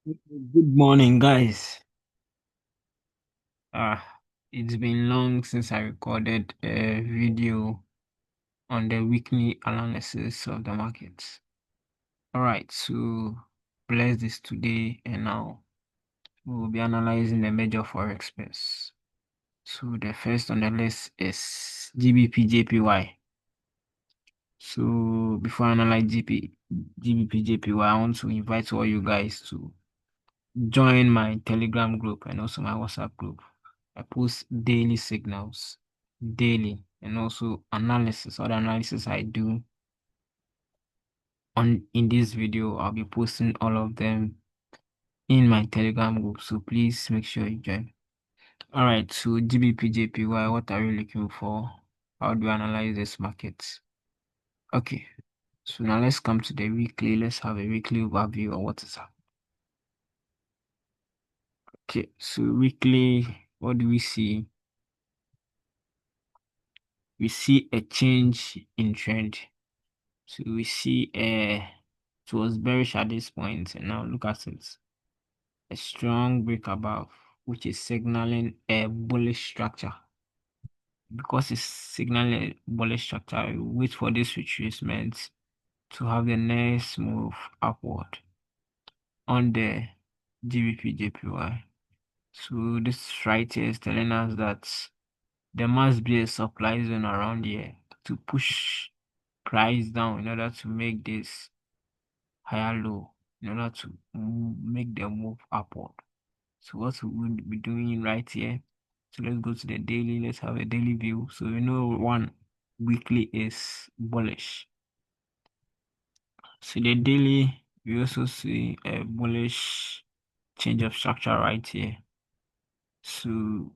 Good morning, guys. It's been long since I recorded a video on the weekly analysis of the markets. All right, so bless this today, and now we will be analyzing the major forex pairs. So the first on the list is GBP So before I analyze GBP I want to invite all you guys to join my Telegram group and also my WhatsApp group. I post daily signals, daily, and also analysis, other analysis I do on in this video. I'll be posting all of them in my Telegram group. So please make sure you join. All right, so GBP what are you looking for? How do you analyze this market? Okay, so now let's come to the weekly. Let's have a weekly overview of what is happening. Okay, so weekly, what do we see? We see a change in trend. So we see it was bearish at this point, and now look at it. A strong break above, which is signaling a bullish structure. Because it's signaling a bullish structure, we wait for this retracement to have the next move upward on the GBP. So this right here is telling us that there must be a supply zone around here to push price down in order to make this higher low in order to make the move upward. So what we will be doing right here. So let's go to the daily. Let's have a daily view. So we know one weekly is bullish. So the daily, we also see a bullish change of structure right here. So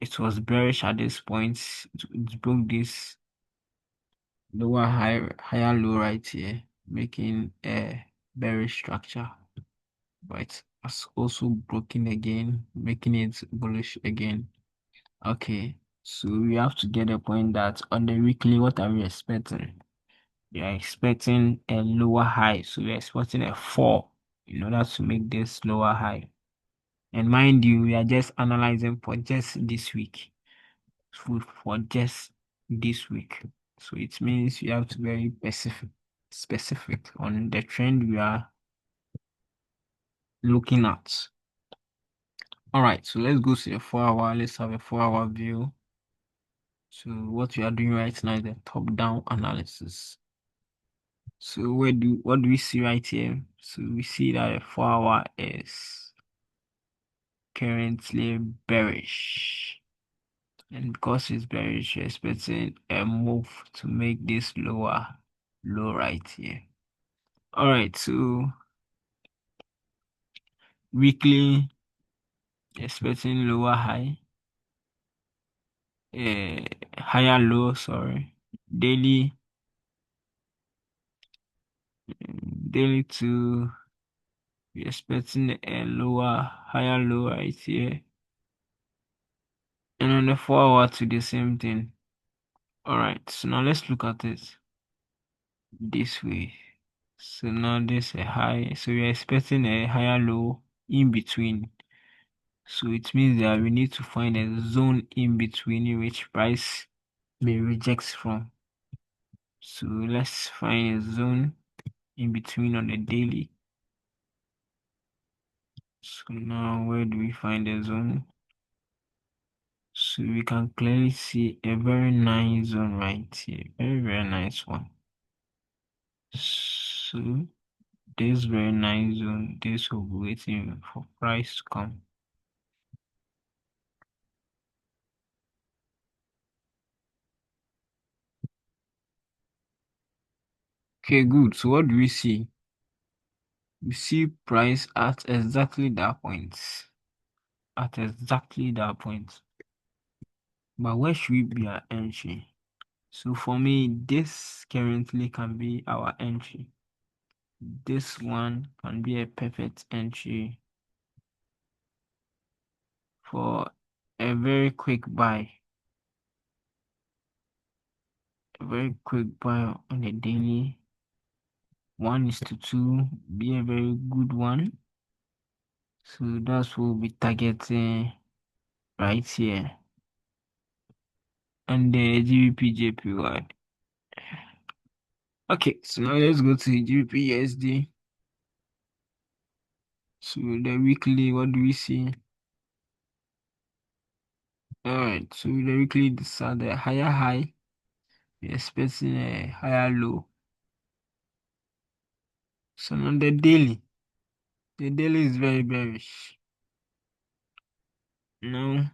it was bearish at this point. It broke this lower higher low right here, making a bearish structure. But it's also broken again, making it bullish again. Okay, so we have to get a point that on the weekly, what are we expecting? We are expecting a lower high, so we are expecting a fall in order to make this lower high. And mind you, we are just analyzing for just this week, for just this week. So it means you have to be very specific on the trend we are looking at. All right, so let's go to the 4 hour. Let's have a 4 hour view. So what we are doing right now is the top-down analysis. So what do we see right here? So we see that the 4 hour is currently bearish. And because it's bearish, we're expecting a move to make this lower low right here. All right, so weekly expecting lower high, higher low, sorry. Daily, daily to we're expecting a higher low right here. And on the 4 hour to the same thing. All right, so now let's look at it this way. So now this a high, so we're expecting a higher low in between. So it means that we need to find a zone in between in which price may reject from. So let's find a zone in between on the daily. So now where do we find the zone? So we can clearly see a very nice zone right here. Very nice one. So this very nice zone, this will be waiting for price to come. Okay, good. So what do we see? We see price at exactly that point. At exactly that point. But where should we be our entry? So for me, this currently can be our entry. This one can be a perfect entry for a very quick buy. A very quick buy on a daily. 1:2 be a very good one. So that's what we'll be targeting right here. And the GBP JPY. Okay, so now let's go to GBP USD. So the weekly, what do we see? Alright, so the weekly, this are the higher high. We're expecting a higher low. So on the daily is very bearish. No,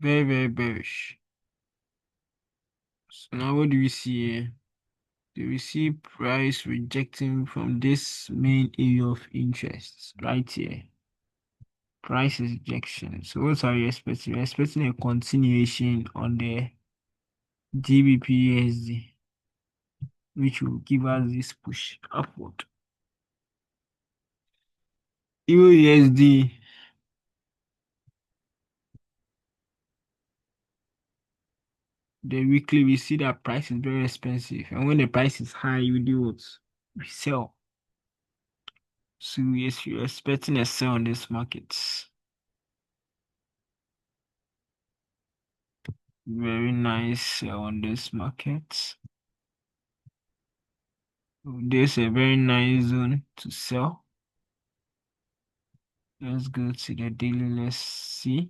very, very bearish. So now what do we see here? Do we see price rejecting from this main area of interest right here? Price rejection. So what are you expecting? We're expecting a continuation on the GBP USD, which will give us this push upward. Euro USD, the weekly, we see that price is very expensive. And when the price is high, you do what? We sell. So yes, you're expecting a sell on this market. Very nice sell on this market. There's a very nice zone to sell. Let's go to the daily. Let's see.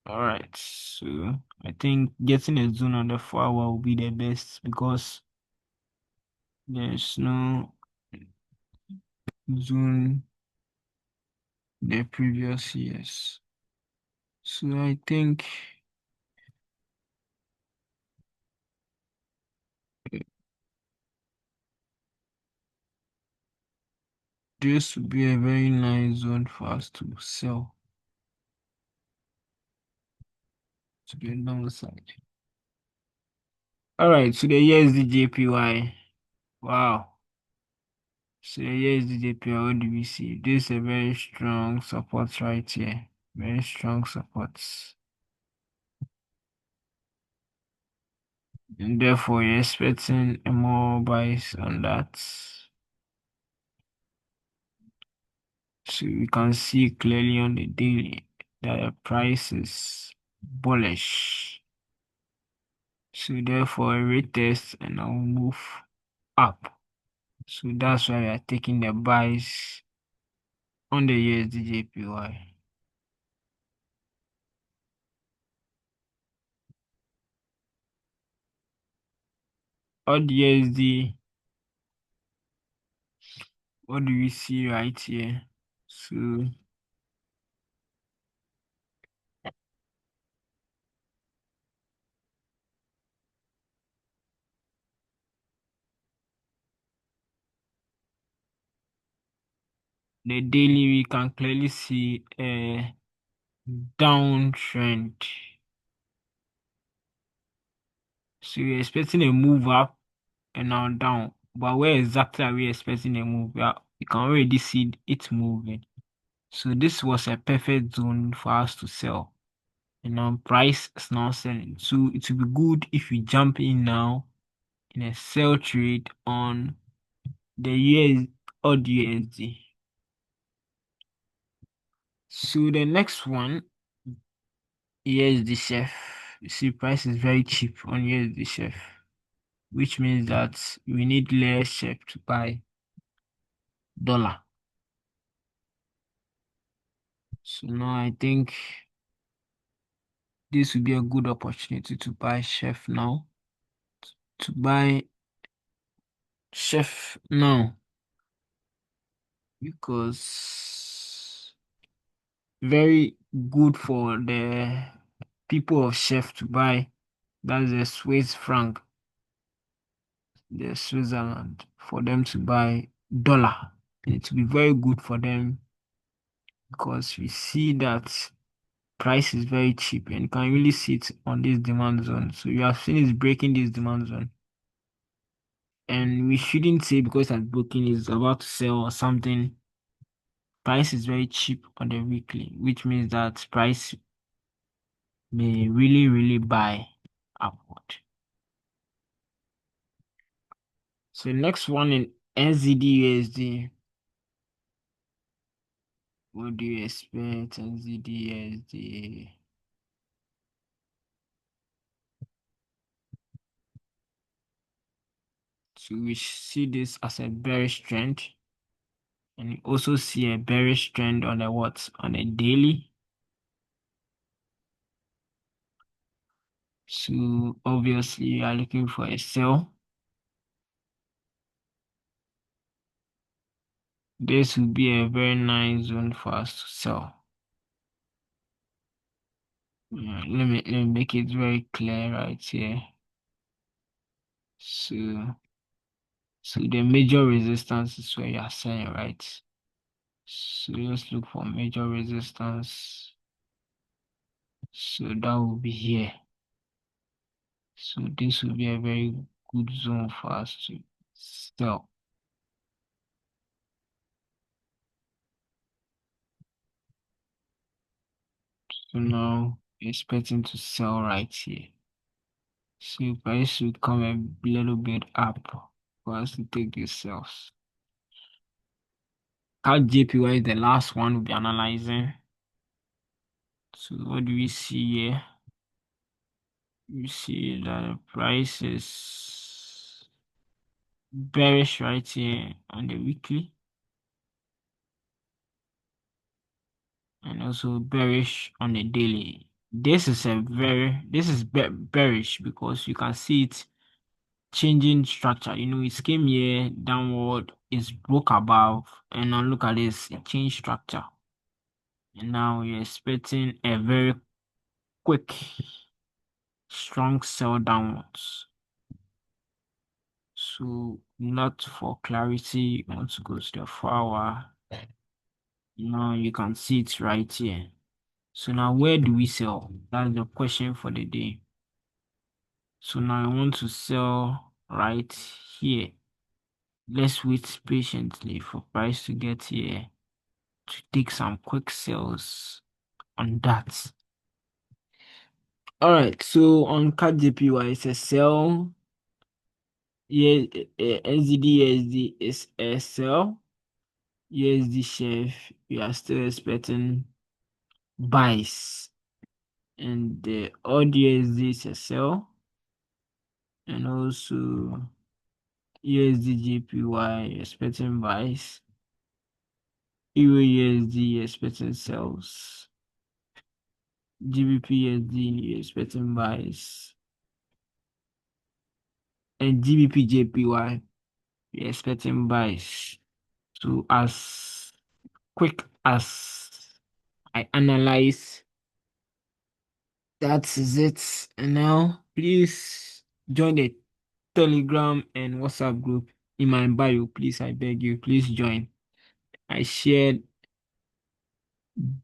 All right. So I think getting a zone on the 4 hour will be the best because there's no zone the previous years. So I think this would be a very nice zone for us to sell to the downside. All right. So the USD JPY. Wow. So here's the JPY. What do we see? This is a very strong support right here. Very strong supports. And therefore you're expecting a more buys on that. So we can see clearly on the daily that the price is bullish. So therefore a retest and I'll move up. So that's why we are taking the buys on the USD JPY. On the USD, what do we see right here? So the daily, we can clearly see a downtrend. So we're expecting a move up and now down. But where exactly are we expecting a move? We can already see it moving. So this was a perfect zone for us to sell. And now price is now selling. So it will be good if we jump in now in a sell trade on the US or the USD. So the next one, USD chef. You see, price is very cheap on USD chef, which means that we need less chef to buy dollar. So now I think this would be a good opportunity to buy chef now. To buy chef now because very good for the people of chef to buy. That's the Swiss franc, the Switzerland, for them to buy dollar. It will be very good for them because we see that price is very cheap and you can really see it on this demand zone. So you have seen it breaking this demand zone. And we shouldn't say because it's broken is about to sell or something. Price is very cheap on the weekly, which means that price may really, really buy upward. So next one in NZD. What do you expect NZD? So we see this as a bearish trend, and you also see a bearish trend on the what? On a daily. So obviously you are looking for a sell. This would be a very nice zone for us to sell. Let me make it very clear right here. So the major resistance is where you are selling, right? So let's look for major resistance. So that will be here. So this will be a very good zone for us to sell. So now we're expecting to sell right here. So price should come a little bit up for us to take these sales. CAD JPY is the last one we'll be analyzing. So what do we see here? We see that the price is bearish right here on the weekly, and also bearish on the daily. This is bearish because you can see it changing structure. It came here downward, it's broke above, and now look at this, it changed structure. And now we're expecting a very quick, strong sell downwards. So not for clarity, you want to go to the 4 hour. Now you can see it right here. So now where do we sell? That's the question for the day. So now I want to sell right here. Let's wait patiently for price to get here to take some quick sales on that. All right, so on CAD JPY, it's a sell. Yeah, NZD is a sell. USD chef, we are still expecting buys. And the odd USD is a sell. And also USD JPY expecting buys. Euro USD expecting sells. GBP USD expecting buys. And GBP JPY we expecting buys. So as quick as I analyze, that is it. And now please join the Telegram and WhatsApp group in my bio. Please, I beg you, please join. I shared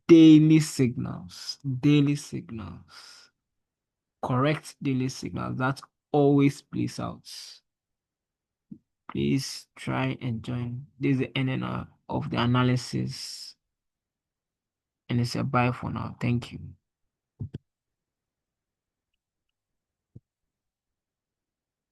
daily signals, correct daily signals that always plays out. Please try and join. This is the ending of the analysis, and it's a bye for now. Thank you.